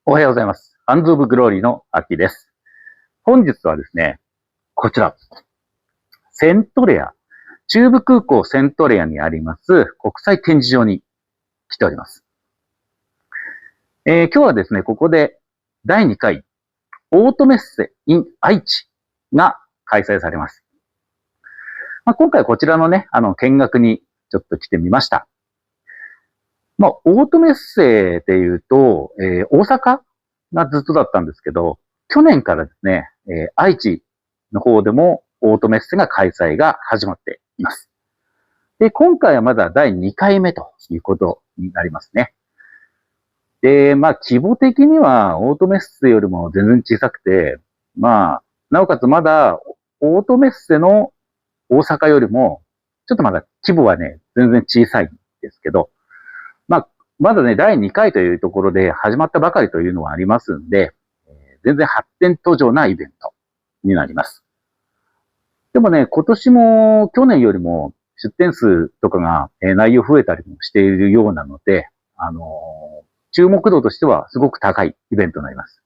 おはようございます。ハンズオブグローリーの秋です。本日はですね、こちら、セントレア、中部空港セントレアにあります国際展示場に来ております。今日はですね、ここで第2回オートメッセ in 愛知が開催されます。今回こちらのね、見学にちょっと来てみました。オートメッセっていうと、大阪がずっとだったんですけど、去年からですね、愛知の方でもオートメッセが開催が始まっています。で、今回はまだ第2回目ということになりますね。で、規模的にはオートメッセよりも全然小さくて、なおかつまだオートメッセの大阪よりも、ちょっとまだ規模はね、全然小さいんですけど、まだね、第2回というところで始まったばかりというのはありますんで、全然発展途上なイベントになります。でもね、今年も去年よりも出展数とかが内容増えたりもしているようなので、注目度としてはすごく高いイベントになります。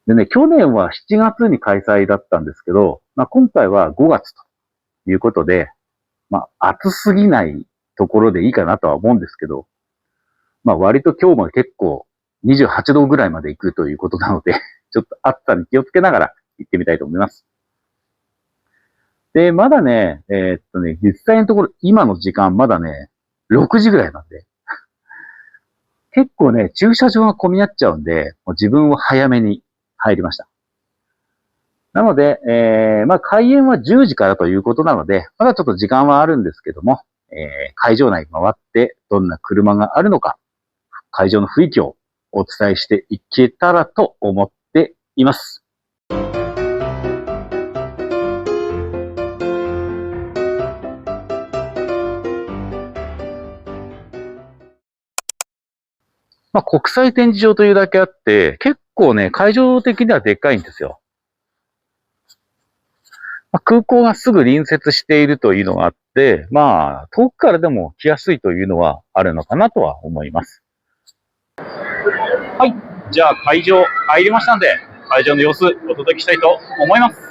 でね、去年は7月に開催だったんですけど、今回は5月ということで、暑すぎないところでいいかなとは思うんですけど、割と今日も結構28度ぐらいまで行くということなので、ちょっと暑さに気をつけながら行ってみたいと思います。で、まだね、実際のところ今の時間まだね、6時ぐらいなんで、結構ね、駐車場が混み合っちゃうんで、もう自分は早めに入りました。なので、開演は10時からということなので、まだちょっと時間はあるんですけども、会場内回ってどんな車があるのか、会場の雰囲気をお伝えしていけたらと思っています。国際展示場というだけあって、結構ね、会場的にはでっかいんですよ。空港がすぐ隣接しているというのがあって、遠くからでも来やすいというのはあるのかなとは思います。はい。じゃあ会場入りましたんで、会場の様子お届けしたいと思います。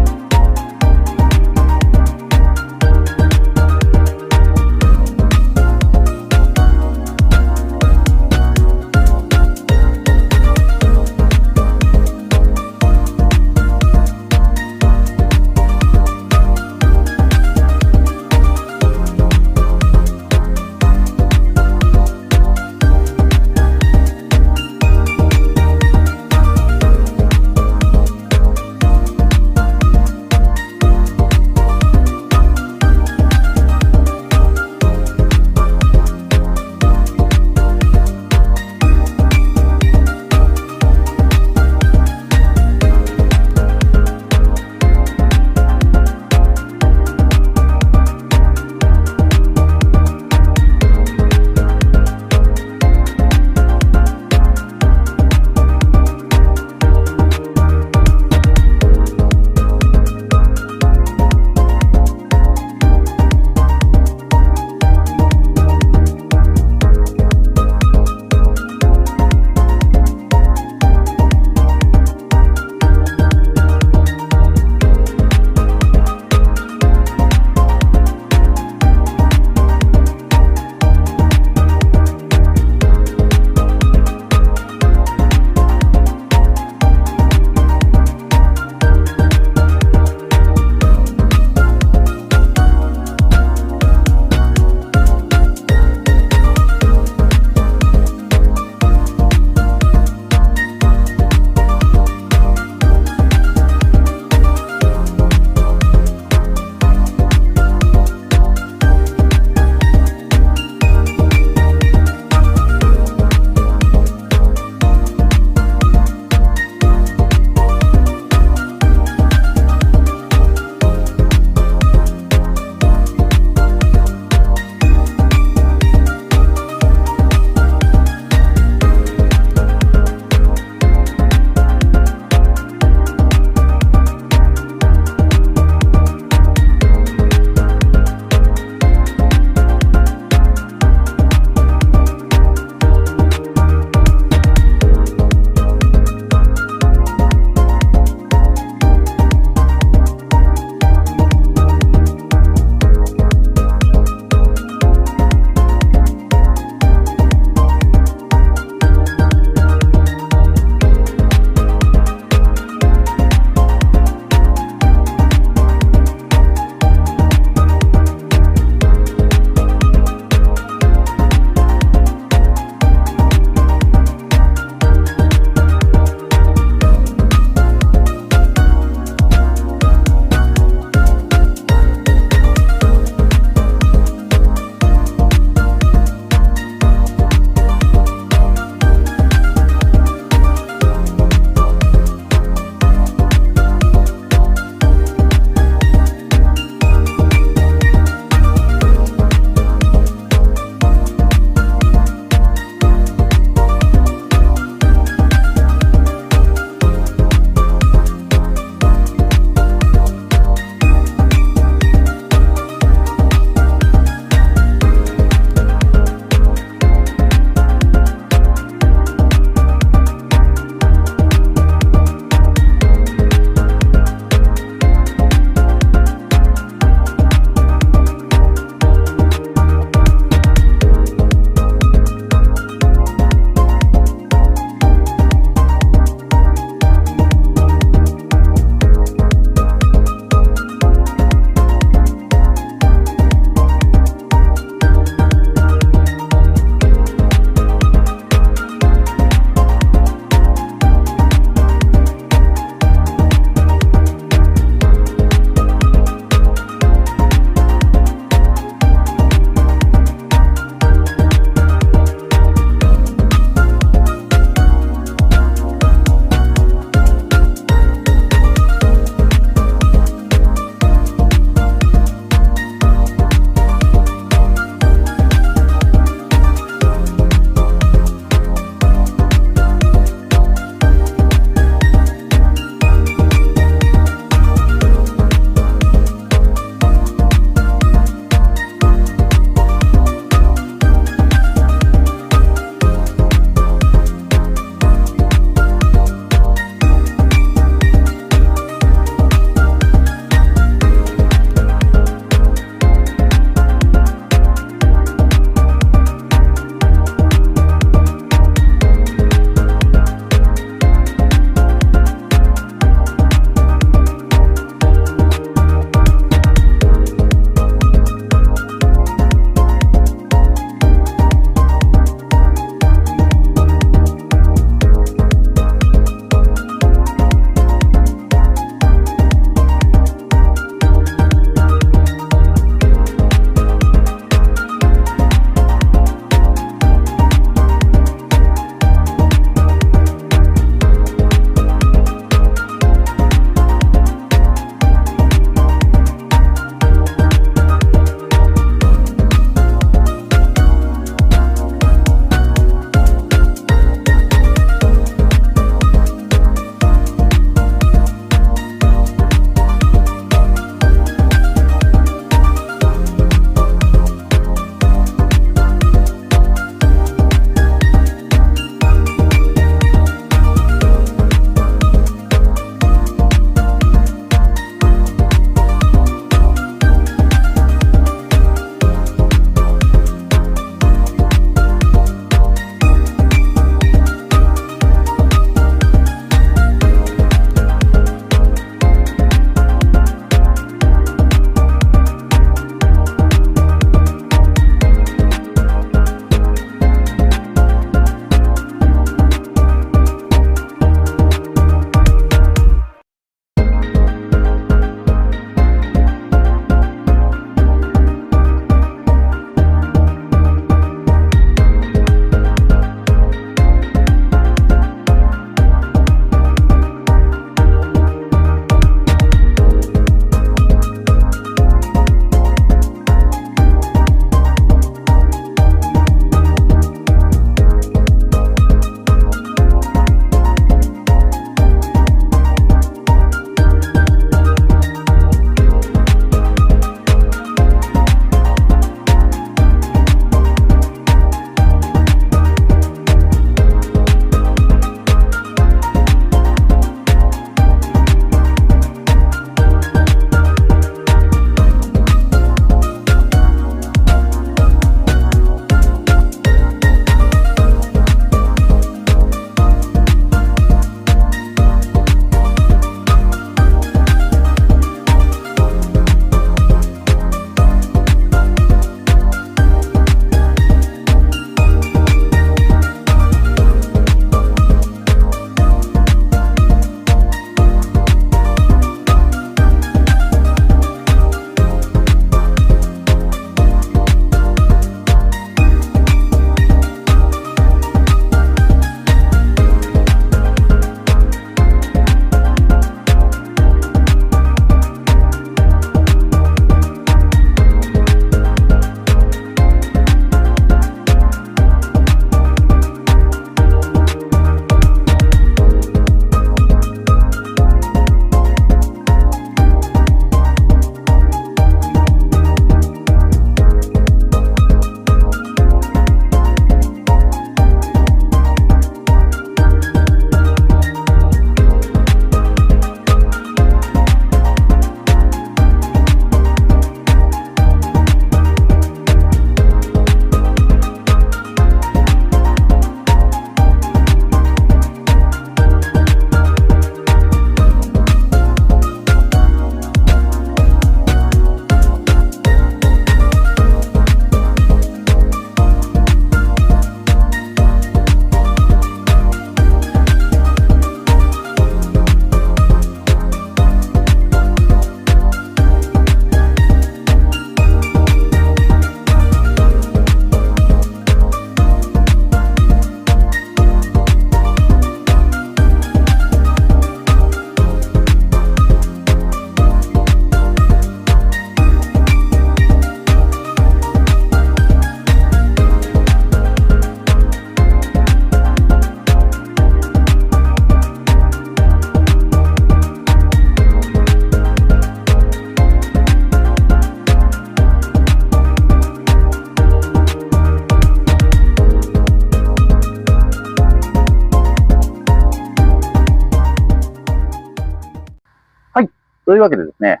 というわけでですね、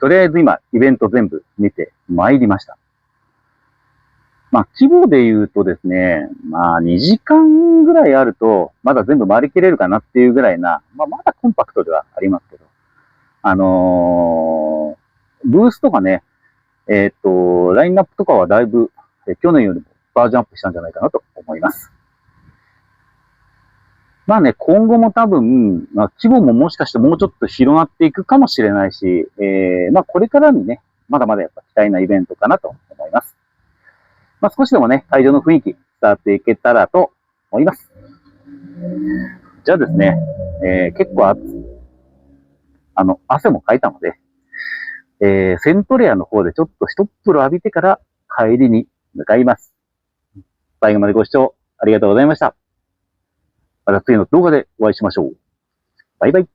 とりあえず今、イベント全部見て参りました。規模で言うとですね、2時間ぐらいあると、まだ全部回りきれるかなっていうぐらいな、まだコンパクトではありますけど、ブースとかね、ラインナップとかはだいぶ、去年よりもバージョンアップしたんじゃないかなと思います。今後も多分、規模ももしかしてもうちょっと広がっていくかもしれないし、これからにね、まだまだやっぱ期待なイベントかなと思います。少しでもね、会場の雰囲気伝わっていけたらと思います。じゃあですね、結構汗もかいたので、セントレアの方でちょっと一風呂浴びてから帰りに向かいます。最後までご視聴ありがとうございました。また次の動画でお会いしましょう。バイバイ。